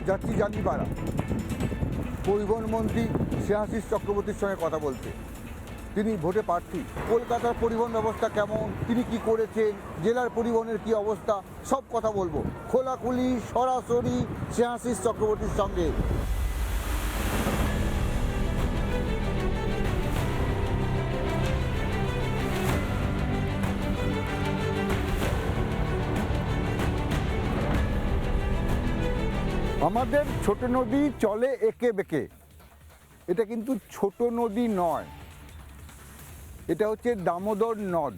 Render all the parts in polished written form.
যাচ্ছি জাঙ্গিপাড়া পরিবহন মন্ত্রী শ্রেয়াশিস চক্রবর্তীর সঙ্গে কথা বলতে। তিনি ভোটে প্রার্থী। কলকাতার পরিবহন ব্যবস্থা কেমন, তিনি কি করেছেন, জেলার পরিবহনের কি অবস্থা, সব কথা বলবো খোলাখুলি সরাসরি শ্রেয়াশিস চক্রবর্তীর সঙ্গে। আমাদের ছোট নদী চলে এঁকে বেঁকে, এটা কিন্তু ছোট নদী নয়, এটা হচ্ছে দামোদর নদ।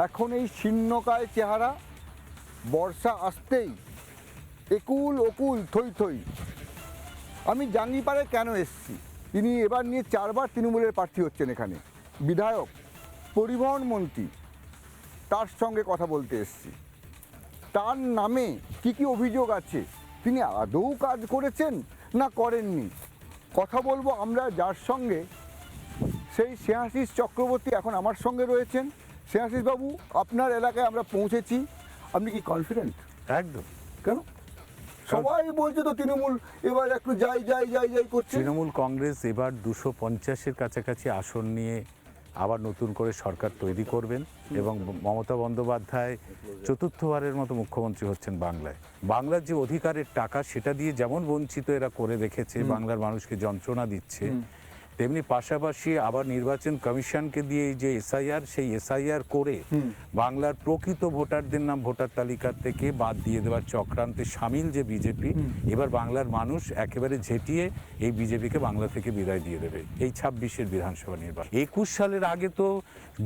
এখন এই শীর্ণকায় চেহারা, বর্ষা আসতেই একুল ওকুল থই থই। আমি জাঙ্গিপাড়ায় কেন এসেছি? তিনি এবার নিয়ে 4 বার তৃণমূলের প্রার্থী হচ্ছেন এখানে, বিধায়ক, পরিবহন মন্ত্রী, তার সঙ্গে কথা বলতে এসেছি। তার নামে কি কি অভিযোগ আছে, তিনি আদৌ কাজ করেছেন না করেননি, কথা বলবো আমরা যার সঙ্গে, সেই শ্রেয়াশিস চক্রবর্তী এখন আমার সঙ্গে রয়েছেন। শ্রেয়াশিস বাবু, আপনার এলাকায় আমরা পৌঁছেছি, আপনি কি কনফিডেন্ট? একদম। কেন? সবাই বলছে তো তৃণমূল এবার একটু যাই করছে। তৃণমূল কংগ্রেস এবার 250-এর কাছাকাছি আসন নিয়ে আবার নতুন করে সরকার তৈরি করবেন এবং মমতা বন্দ্যোপাধ্যায় চতুর্থবারের মতো মুখ্যমন্ত্রী হচ্ছেন বাংলায়। বাংলার যে অধিকারের টাকা সেটা দিয়ে যেমন বঞ্চিত এরা করে রেখেছে, বাংলার মানুষকে যন্ত্রণা দিচ্ছে, তেমনি পাশাপাশি আবার নির্বাচন কমিশনকে দিয়ে এই যে এসআইআর, সেই এসআইআর করে বাংলার প্রকৃত ভোটারদের নাম ভোটার তালিকা থেকে বাদ দিয়ে দেওয়ার চক্রান্তে সামিল যে বিজেপি, এবার বাংলার মানুষ একেবারে ঝেঁটিয়ে এই বিজেপিকে বাংলা থেকে বিদায় দিয়ে দেবে এই 26-এর বিধানসভা নির্বাচন। 21 সালের আগে তো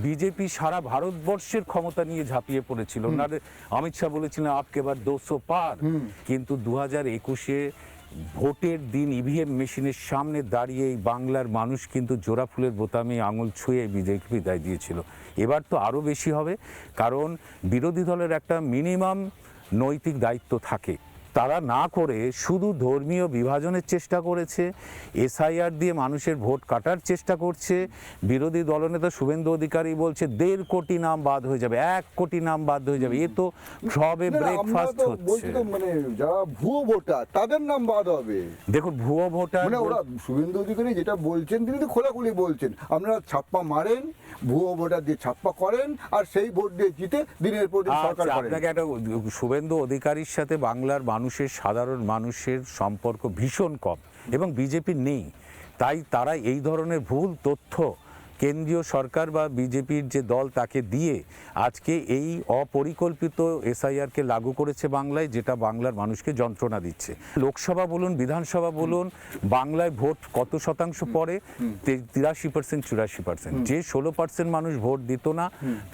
বিজেপি সারা ভারতবর্ষের ক্ষমতা নিয়ে ঝাঁপিয়ে পড়েছিল। অমিত শাহ বলেছিলেন আপকে বার 200 পার, কিন্তু 2021-এ ভোটের দিন ইভিএম মেশিনের সামনে দাঁড়িয়ে বাংলার মানুষ কিন্তু জোড়া ফুলের বোতামে আঙুল ছুঁয়ে বিজেপি বিদায় দিয়েছিল। এবার তো আরও বেশি হবে, কারণ বিরোধী দলের একটা মিনিমাম নৈতিক দায়িত্ব থাকে। তারা না করে শুধু ধর্মীয় বিভাজনের চেষ্টা করেছে, এসআইআর দিয়ে মানুষের ভোট কাটার চেষ্টা করছে। বিরোধী দলনেতা শুভেন্দু অধিকারী বলছে 1.5 কোটি নাম বাদ হয়ে যাবে, 1 কোটি নাম বাদ হয়ে যাবে। এ তো সবে ব্রেকফাস্ট হচ্ছে। মানে যারা ভুয়ো ভোটার তাদের নাম বাদ হবে। দেখুন, ভুয়ো ভোটার মানে ওরা শুভেন্দু অধিকারী যেটা বলছেন, তিনি তো খোলাখুলি বলছেন, আপনারা ছাপ্পা মারেন, ভুয়ো ভোটার দিয়ে ছাপ্পা করেন, আর সেই ভোট দিয়ে জিতে দিনের পর দিন সরকার করেন। আপনাকে একটা, শুভেন্দু অধিকারীর সাথে বাংলার মানুষের, সাধারণ মানুষের সম্পর্ক ভীষণ কম এবং বিজেপি নেই, তাই তারা এই ধরনের ভুল তথ্য কেন্দ্রীয় সরকার বা বিজেপির যে দল তাকে দিয়ে আজকে এই অপরিকল্পিত এসআইআরকে লাগু করেছে বাংলায়, যেটা বাংলার মানুষকে যন্ত্রণা দিচ্ছে। লোকসভা বলুন, বিধানসভা বলুন, বাংলায় ভোট কত শতাংশ পড়ে? 83%, 84%। যে 16% মানুষ ভোট দিত না,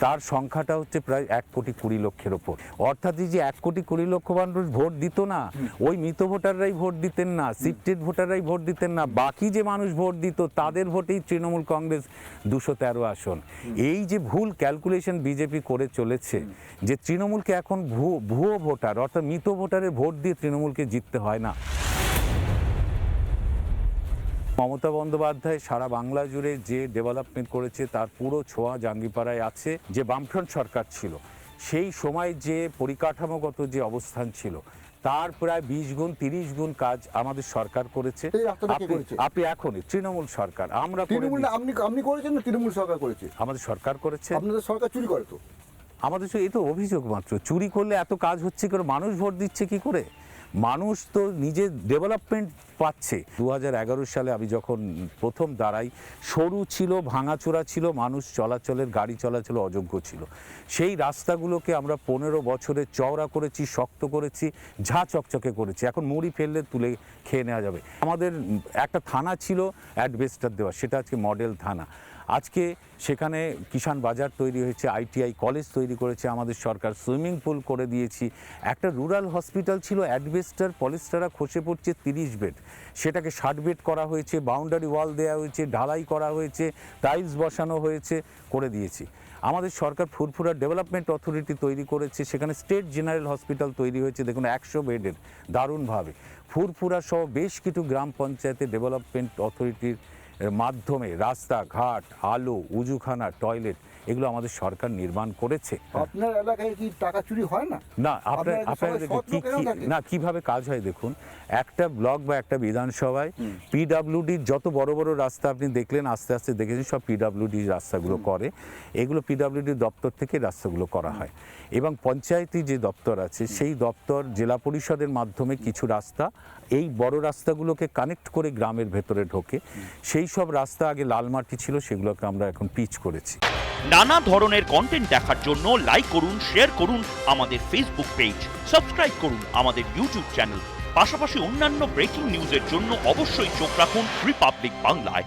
তার সংখ্যাটা হচ্ছে প্রায় 1,20,00,000-এর ওপর। অর্থাৎ এই যে 1,20,00,000 মানুষ ভোট দিত না, ওই মৃত ভোটাররাই ভোট দিতেন না, সিটেড ভোটাররাই ভোট দিতেন না, বাকি যে মানুষ ভোট দিত তাদের ভোটেই তৃণমূল কংগ্রেস 213 আসন। এই যে ভুল ক্যালকুলেশন বিজেপি করে চলেছে, যে তৃণমূলকে এখন ভুয়ো ভোটার অর্থাৎ মৃত ভোটারের ভোট দিয়ে তৃণমূলকে জিততে হয় না। মমতা বন্দ্যোপাধ্যায় সারা বাংলা জুড়ে যে ডেভেলপমেন্ট করেছে তার পুরো ছোঁয়া জাঙ্গিপাড়ায় আছে। যে বামফ্রন্ট সরকার ছিল সেই সময় যে পরিকাঠামোগত যে অবস্থান ছিল, তার প্রায় 20 গুণ 30 গুণ কাজ আমাদের সরকার করেছে। আপনি এখনই তৃণমূল সরকার, আমরা আপনি করেছেন না, তৃণমূল সরকার করেছে, আমাদের সরকার করেছে। আপনাদের সরকার চুরি করে তো? আমাদের এই তো অভিযোগ মাত্র, চুরি করলে এত কাজ হচ্ছে করে, মানুষ ভোট দিচ্ছে কি করে? মানুষ তো নিজের ডেভেলপমেন্ট পাচ্ছে। 2011 সালে আমি যখন প্রথম দাঁড়াই, সরু ছিল, ভাঙাচোরা ছিল, মানুষ চলাচলের, গাড়ি চলাচল অযোগ্য ছিল। সেই রাস্তাগুলোকে আমরা 15 বছরে চওড়া করেছি, শক্ত করেছি, ঝাঁ চকচকে করেছি। এখন মুড়ি ফেললে তুলে খেয়ে নেওয়া যাবে। আমাদের একটা থানা ছিল অ্যাডভেস্টার দেওয়া, সেটা আজকে মডেল থানা। আজকে সেখানে কিষাণ বাজার তৈরি হয়েছে, আইটিআই কলেজ তৈরি করেছে আমাদের সরকার, সুইমিং পুল করে দিয়েছি। একটা রুরাল হসপিটাল ছিল, অ্যাডভেস্টার পলিস্টারা খসে পড়ছে, 30 বেড, সেটাকে 60 বেড করা হয়েছে, বাউন্ডারি ওয়াল দেওয়া হয়েছে, ঢালাই করা হয়েছে, টাইলস বসানো হয়েছে, করে দিয়েছি। আমাদের সরকার ফুরফুরা ডেভেলপমেন্ট অথরিটি তৈরি করেছে, সেখানে স্টেট জেনারেল হসপিটাল তৈরি হয়েছে, দেখুন 100 বেডের, দারুণভাবে। ফুরফুরা সহ বেশ কিছু গ্রাম পঞ্চায়েতে ডেভেলপমেন্ট অথরিটির মাধ্যমে রাস্তাঘাট, আলো, উজুখানা, টয়লেট এগুলো আমাদের সরকার নির্মাণ করেছে। আপনার এলাকায় কি টাকা চুরি হয় না? না, আপনারা আপনার সবাই সৎ লোকেরা থাকে? না, কিভাবে কাজ হয় দেখুন, একটা ব্লক বা একটা বিধানসভায় পিডাব্লিউডির যত বড় বড় রাস্তা আপনি দেখলেন, আস্তে আস্তে দেখেছেন সব পিডাব্লিউডি রাস্তাগুলো করে। এগুলো পিডাব্লিউডি দপ্তর থেকে রাস্তাগুলো করা হয়, এবং পঞ্চায়েতি যে দপ্তর আছে সেই দপ্তর জেলা পরিষদের মাধ্যমে কিছু রাস্তা, এই বড় রাস্তাগুলোকে কানেক্ট করে গ্রামের ভেতরে ঢোকে। সেই সব রাস্তা আগে লাল মাটি ছিল, সেগুলোকে আমরা এখন পিচ করেছি। নানা ধরনের কন্টেন্ট দেখার জন্য লাইক করুন, শেয়ার করুন আমাদের ফেসবুক পেজ, সাবস্ক্রাইব করুন আমাদের ইউটিউব চ্যানেল। পাশাপাশি অন্যান্য ব্রেকিং নিউজের জন্য অবশ্যই চোখ রাখুন রিপাবলিক বাংলায়।